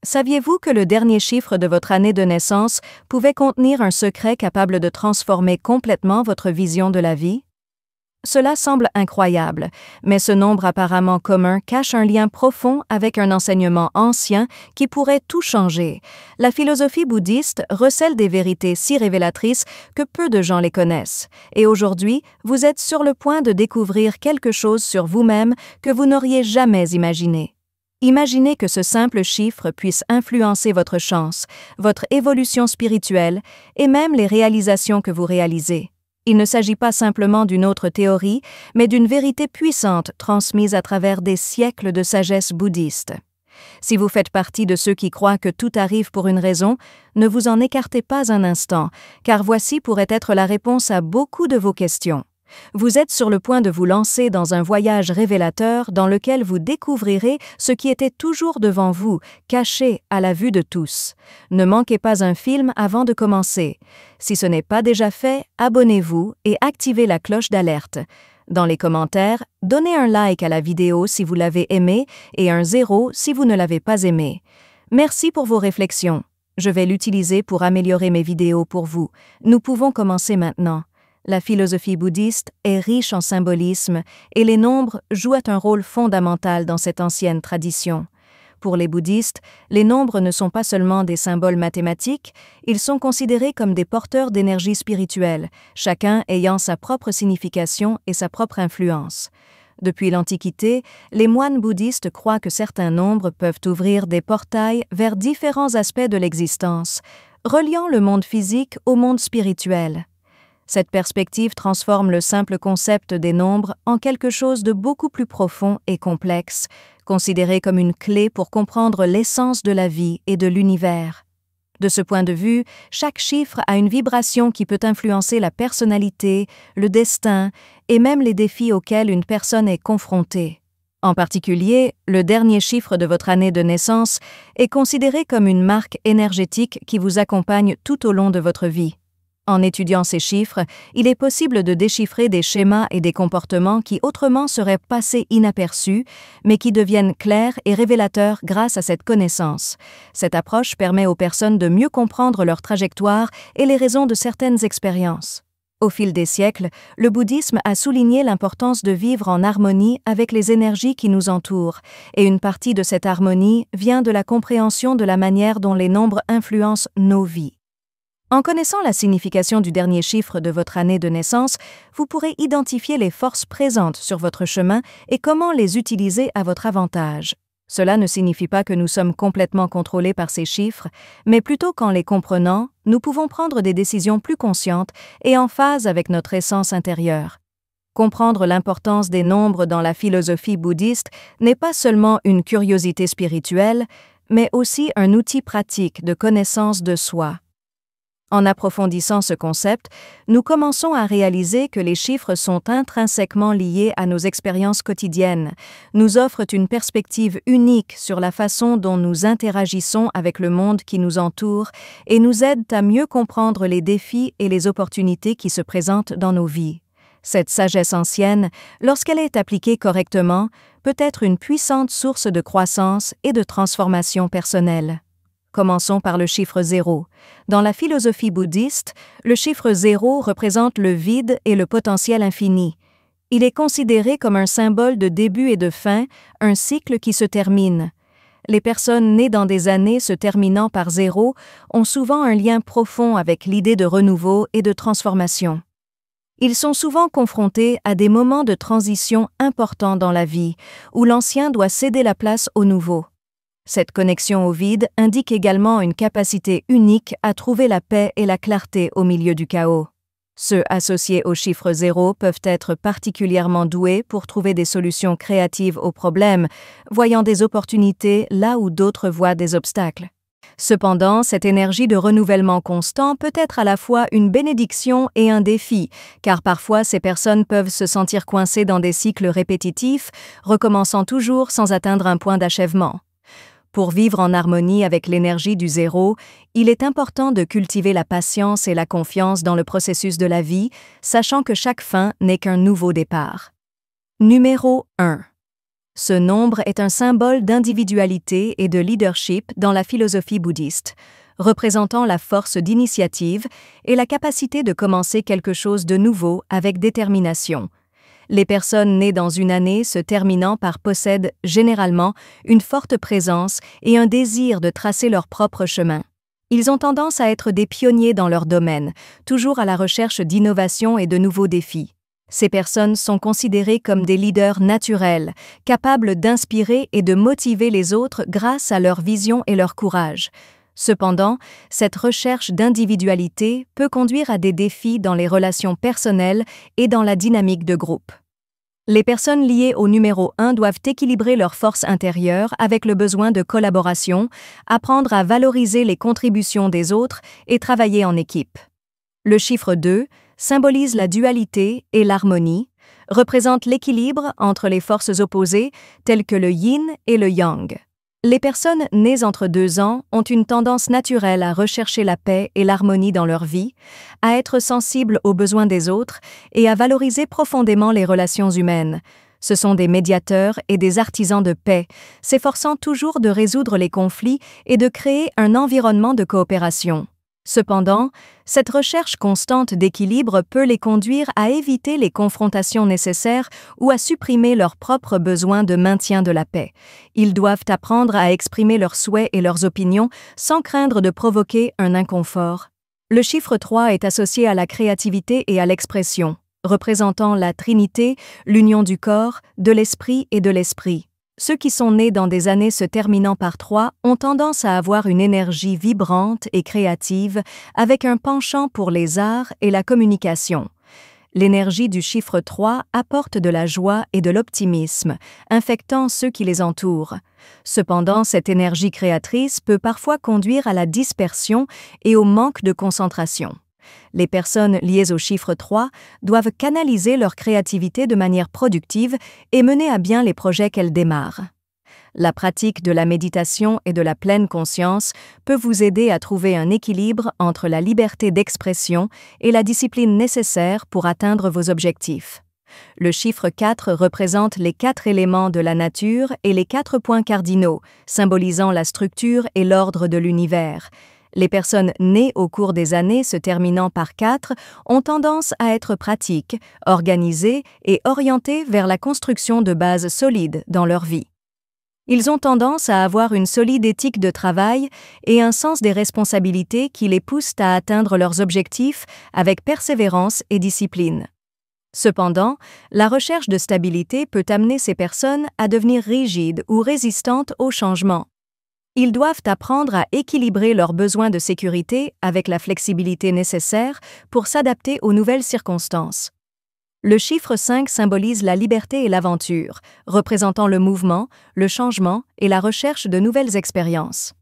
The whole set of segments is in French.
Saviez-vous que le dernier chiffre de votre année de naissance pouvait contenir un secret capable de transformer complètement votre vision de la vie? Cela semble incroyable, mais ce nombre apparemment commun cache un lien profond avec un enseignement ancien qui pourrait tout changer. La philosophie bouddhiste recèle des vérités si révélatrices que peu de gens les connaissent. Et aujourd'hui, vous êtes sur le point de découvrir quelque chose sur vous-même que vous n'auriez jamais imaginé. Imaginez que ce simple chiffre puisse influencer votre chance, votre évolution spirituelle et même les réalisations que vous réalisez. Il ne s'agit pas simplement d'une autre théorie, mais d'une vérité puissante transmise à travers des siècles de sagesse bouddhiste. Si vous faites partie de ceux qui croient que tout arrive pour une raison, ne vous en écartez pas un instant, car voici pourrait être la réponse à beaucoup de vos questions. Vous êtes sur le point de vous lancer dans un voyage révélateur dans lequel vous découvrirez ce qui était toujours devant vous, caché à la vue de tous. Ne manquez pas un film avant de commencer. Si ce n'est pas déjà fait, abonnez-vous et activez la cloche d'alerte. Dans les commentaires, donnez un like à la vidéo si vous l'avez aimée et un 0 si vous ne l'avez pas aimée. Merci pour vos réflexions. Je vais l'utiliser pour améliorer mes vidéos pour vous. Nous pouvons commencer maintenant. La philosophie bouddhiste est riche en symbolisme et les nombres jouent un rôle fondamental dans cette ancienne tradition. Pour les bouddhistes, les nombres ne sont pas seulement des symboles mathématiques, ils sont considérés comme des porteurs d'énergie spirituelle, chacun ayant sa propre signification et sa propre influence. Depuis l'Antiquité, les moines bouddhistes croient que certains nombres peuvent ouvrir des portails vers différents aspects de l'existence, reliant le monde physique au monde spirituel. Cette perspective transforme le simple concept des nombres en quelque chose de beaucoup plus profond et complexe, considéré comme une clé pour comprendre l'essence de la vie et de l'univers. De ce point de vue, chaque chiffre a une vibration qui peut influencer la personnalité, le destin et même les défis auxquels une personne est confrontée. En particulier, le dernier chiffre de votre année de naissance est considéré comme une marque énergétique qui vous accompagne tout au long de votre vie. En étudiant ces chiffres, il est possible de déchiffrer des schémas et des comportements qui autrement seraient passés inaperçus, mais qui deviennent clairs et révélateurs grâce à cette connaissance. Cette approche permet aux personnes de mieux comprendre leur trajectoire et les raisons de certaines expériences. Au fil des siècles, le bouddhisme a souligné l'importance de vivre en harmonie avec les énergies qui nous entourent, et une partie de cette harmonie vient de la compréhension de la manière dont les nombres influencent nos vies. En connaissant la signification du dernier chiffre de votre année de naissance, vous pourrez identifier les forces présentes sur votre chemin et comment les utiliser à votre avantage. Cela ne signifie pas que nous sommes complètement contrôlés par ces chiffres, mais plutôt qu'en les comprenant, nous pouvons prendre des décisions plus conscientes et en phase avec notre essence intérieure. Comprendre l'importance des nombres dans la philosophie bouddhiste n'est pas seulement une curiosité spirituelle, mais aussi un outil pratique de connaissance de soi. En approfondissant ce concept, nous commençons à réaliser que les chiffres sont intrinsèquement liés à nos expériences quotidiennes, nous offrent une perspective unique sur la façon dont nous interagissons avec le monde qui nous entoure et nous aident à mieux comprendre les défis et les opportunités qui se présentent dans nos vies. Cette sagesse ancienne, lorsqu'elle est appliquée correctement, peut être une puissante source de croissance et de transformation personnelle. Commençons par le chiffre 0. Dans la philosophie bouddhiste, le chiffre 0 représente le vide et le potentiel infini. Il est considéré comme un symbole de début et de fin, un cycle qui se termine. Les personnes nées dans des années se terminant par 0 ont souvent un lien profond avec l'idée de renouveau et de transformation. Ils sont souvent confrontés à des moments de transition importants dans la vie, où l'ancien doit céder la place au nouveau. Cette connexion au vide indique également une capacité unique à trouver la paix et la clarté au milieu du chaos. Ceux associés au chiffre 0 peuvent être particulièrement doués pour trouver des solutions créatives aux problèmes, voyant des opportunités là où d'autres voient des obstacles. Cependant, cette énergie de renouvellement constant peut être à la fois une bénédiction et un défi, car parfois ces personnes peuvent se sentir coincées dans des cycles répétitifs, recommençant toujours sans atteindre un point d'achèvement. Pour vivre en harmonie avec l'énergie du 0, il est important de cultiver la patience et la confiance dans le processus de la vie, sachant que chaque fin n'est qu'un nouveau départ. Numéro 1. Ce nombre est un symbole d'individualité et de leadership dans la philosophie bouddhiste, représentant la force d'initiative et la capacité de commencer quelque chose de nouveau avec détermination. Les personnes nées dans une année se terminant par possèdent généralement une forte présence et un désir de tracer leur propre chemin. Ils ont tendance à être des pionniers dans leur domaine, toujours à la recherche d'innovation et de nouveaux défis. Ces personnes sont considérées comme des leaders naturels, capables d'inspirer et de motiver les autres grâce à leur vision et leur courage. Cependant, cette recherche d'individualité peut conduire à des défis dans les relations personnelles et dans la dynamique de groupe. Les personnes liées au numéro 1 doivent équilibrer leur force intérieure avec le besoin de collaboration, apprendre à valoriser les contributions des autres et travailler en équipe. Le chiffre 2 symbolise la dualité et l'harmonie, représente l'équilibre entre les forces opposées telles que le yin et le yang. Les personnes nées entre 2 ans ont une tendance naturelle à rechercher la paix et l'harmonie dans leur vie, à être sensibles aux besoins des autres et à valoriser profondément les relations humaines. Ce sont des médiateurs et des artisans de paix, s'efforçant toujours de résoudre les conflits et de créer un environnement de coopération. Cependant, cette recherche constante d'équilibre peut les conduire à éviter les confrontations nécessaires ou à supprimer leurs propres besoins de maintien de la paix. Ils doivent apprendre à exprimer leurs souhaits et leurs opinions sans craindre de provoquer un inconfort. Le chiffre 3 est associé à la créativité et à l'expression, représentant la Trinité, l'union du corps, de l'esprit et de l'esprit. Ceux qui sont nés dans des années se terminant par 3 ont tendance à avoir une énergie vibrante et créative, avec un penchant pour les arts et la communication. L'énergie du chiffre 3 apporte de la joie et de l'optimisme, infectant ceux qui les entourent. Cependant, cette énergie créatrice peut parfois conduire à la dispersion et au manque de concentration. Les personnes liées au chiffre 3 doivent canaliser leur créativité de manière productive et mener à bien les projets qu'elles démarrent. La pratique de la méditation et de la pleine conscience peut vous aider à trouver un équilibre entre la liberté d'expression et la discipline nécessaire pour atteindre vos objectifs. Le chiffre 4 représente les 4 éléments de la nature et les 4 points cardinaux, symbolisant la structure et l'ordre de l'univers. Les personnes nées au cours des années se terminant par 4 ont tendance à être pratiques, organisées et orientées vers la construction de bases solides dans leur vie. Ils ont tendance à avoir une solide éthique de travail et un sens des responsabilités qui les poussent à atteindre leurs objectifs avec persévérance et discipline. Cependant, la recherche de stabilité peut amener ces personnes à devenir rigides ou résistantes au changement. Ils doivent apprendre à équilibrer leurs besoins de sécurité avec la flexibilité nécessaire pour s'adapter aux nouvelles circonstances. Le chiffre 5 symbolise la liberté et l'aventure, représentant le mouvement, le changement et la recherche de nouvelles expériences.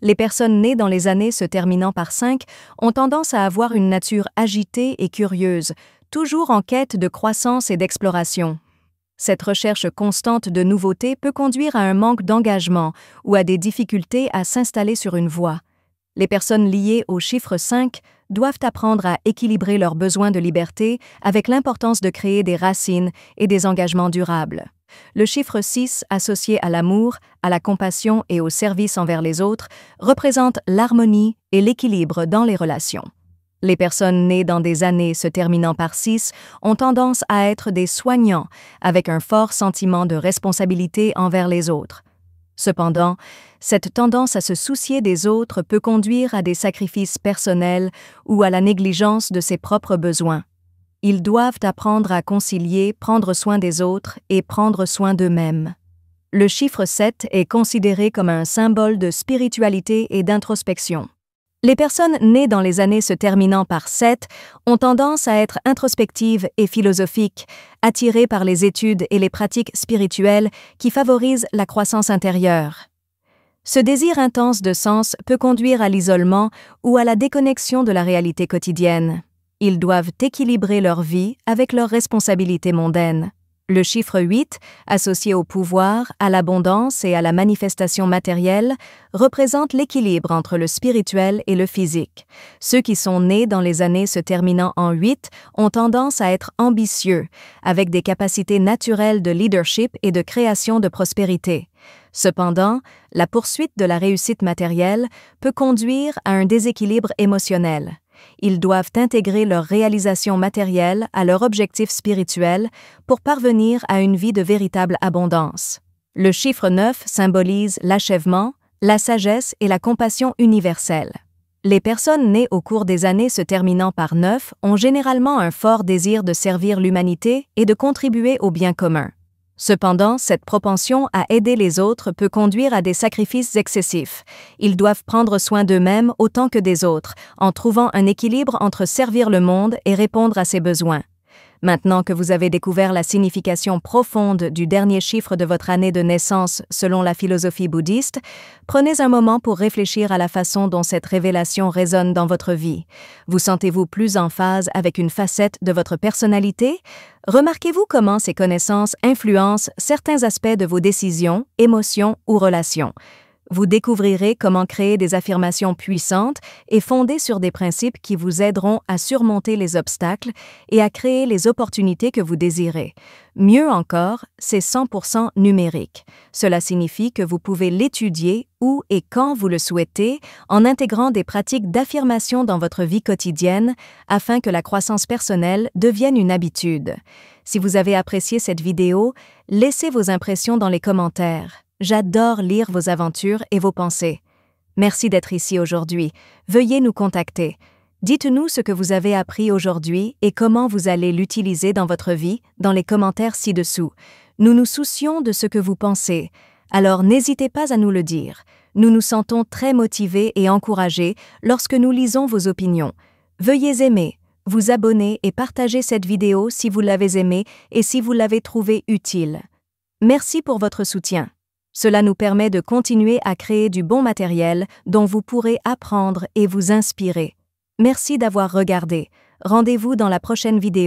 Les personnes nées dans les années se terminant par 5 ont tendance à avoir une nature agitée et curieuse, toujours en quête de croissance et d'exploration. Cette recherche constante de nouveautés peut conduire à un manque d'engagement ou à des difficultés à s'installer sur une voie. Les personnes liées au chiffre 5 doivent apprendre à équilibrer leurs besoins de liberté avec l'importance de créer des racines et des engagements durables. Le chiffre 6, associé à l'amour, à la compassion et au service envers les autres, représente l'harmonie et l'équilibre dans les relations. Les personnes nées dans des années se terminant par 6 ont tendance à être des soignants, avec un fort sentiment de responsabilité envers les autres. Cependant, cette tendance à se soucier des autres peut conduire à des sacrifices personnels ou à la négligence de ses propres besoins. Ils doivent apprendre à concilier prendre soin des autres et prendre soin d'eux-mêmes. Le chiffre 7 est considéré comme un symbole de spiritualité et d'introspection. Les personnes nées dans les années se terminant par 7 ont tendance à être introspectives et philosophiques, attirées par les études et les pratiques spirituelles qui favorisent la croissance intérieure. Ce désir intense de sens peut conduire à l'isolement ou à la déconnexion de la réalité quotidienne. Ils doivent équilibrer leur vie avec leurs responsabilités mondaines. Le chiffre 8, associé au pouvoir, à l'abondance et à la manifestation matérielle, représente l'équilibre entre le spirituel et le physique. Ceux qui sont nés dans les années se terminant en 8 ont tendance à être ambitieux, avec des capacités naturelles de leadership et de création de prospérité. Cependant, la poursuite de la réussite matérielle peut conduire à un déséquilibre émotionnel. Ils doivent intégrer leur réalisation matérielle à leur objectif spirituel pour parvenir à une vie de véritable abondance. Le chiffre 9 symbolise l'achèvement, la sagesse et la compassion universelle. Les personnes nées au cours des années se terminant par 9 ont généralement un fort désir de servir l'humanité et de contribuer au bien commun. Cependant, cette propension à aider les autres peut conduire à des sacrifices excessifs. Ils doivent prendre soin d'eux-mêmes autant que des autres, en trouvant un équilibre entre servir le monde et répondre à ses besoins. Maintenant que vous avez découvert la signification profonde du dernier chiffre de votre année de naissance selon la philosophie bouddhiste, prenez un moment pour réfléchir à la façon dont cette révélation résonne dans votre vie. Vous sentez-vous plus en phase avec une facette de votre personnalité? Remarquez-vous comment ces connaissances influencent certains aspects de vos décisions, émotions ou relations? Vous découvrirez comment créer des affirmations puissantes et fondées sur des principes qui vous aideront à surmonter les obstacles et à créer les opportunités que vous désirez. Mieux encore, c'est 100% numérique. Cela signifie que vous pouvez l'étudier où et quand vous le souhaitez en intégrant des pratiques d'affirmation dans votre vie quotidienne afin que la croissance personnelle devienne une habitude. Si vous avez apprécié cette vidéo, laissez vos impressions dans les commentaires. J'adore lire vos aventures et vos pensées. Merci d'être ici aujourd'hui. Veuillez nous contacter. Dites-nous ce que vous avez appris aujourd'hui et comment vous allez l'utiliser dans votre vie dans les commentaires ci-dessous. Nous nous soucions de ce que vous pensez, alors n'hésitez pas à nous le dire. Nous nous sentons très motivés et encouragés lorsque nous lisons vos opinions. Veuillez aimer, vous abonner et partager cette vidéo si vous l'avez aimée et si vous l'avez trouvée utile. Merci pour votre soutien. Cela nous permet de continuer à créer du bon matériel dont vous pourrez apprendre et vous inspirer. Merci d'avoir regardé. Rendez-vous dans la prochaine vidéo.